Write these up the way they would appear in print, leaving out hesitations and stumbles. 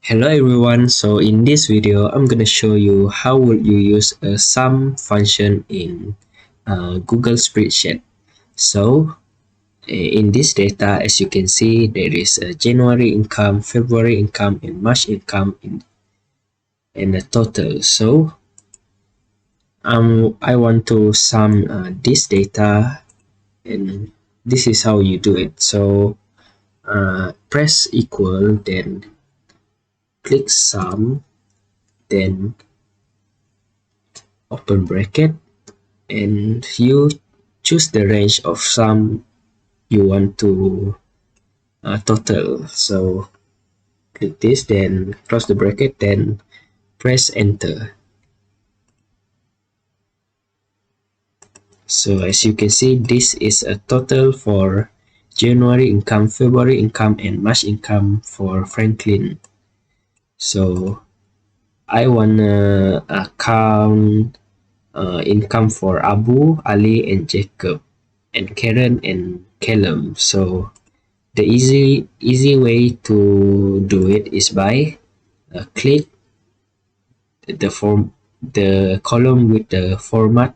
Hello everyone, so in this video I'm gonna show you how would you use a sum function in Google Spreadsheet. So in this data, as you can see, there is a January income, February income, and March income in a total. So I want to sum this data, and this is how you do it. So press equal, then click sum, then open bracket, and you choose the range of sum you want to total. So click this, then close the bracket, then press enter. So as you can see, this is a total for January income, February income, and March income for Franklin. So I wanna count income for Abu, Ali, and Jacob, and Karen and Callum. So the easy way to do it is by click the column with the format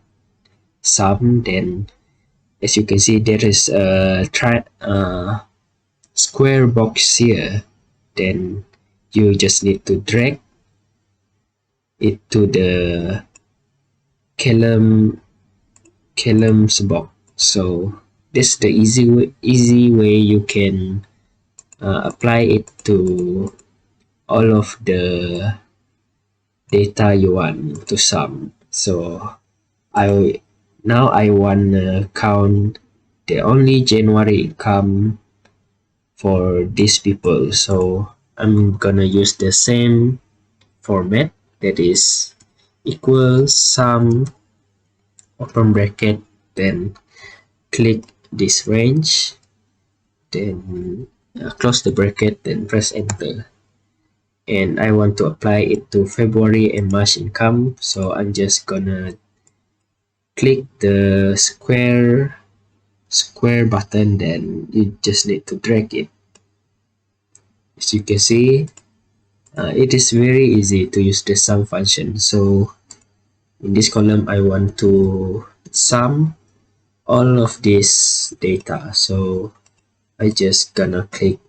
sum. Then as you can see, there is a square box here. Then you just need to drag it to the columns box. So this is the easy way you can apply it to all of the data you want to sum. So I want to count the only January income for these people. So I'm gonna use the same format, that is equals sum, open bracket, then click this range, then close the bracket, then press enter. And I want to apply it to February and March income, so I'm just gonna click the square button, then you just need to drag it. As you can see, it is very easy to use the sum function. So in this column, I want to sum all of this data, so I just gonna click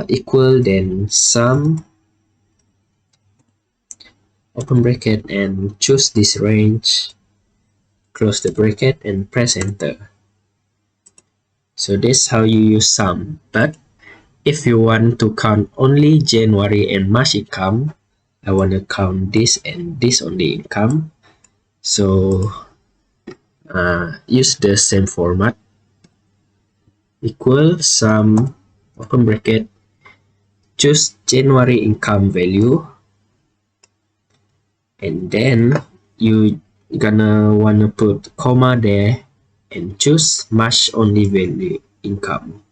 equal, then sum, open bracket, and choose this range, close the bracket, and press enter. So that's how you use sum. But if you want to count only January and March income, I want to count this and this only income, so use the same format, equal sum, open bracket, choose January income value, and then you gonna wanna put comma there and choose March only value income,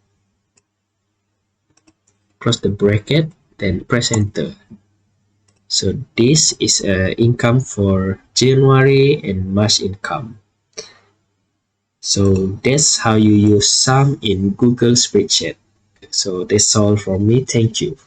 close the bracket, then press enter. So this is income for January and March income. So that's how you use sum in Google Spreadsheet. So that's all from me. Thank you.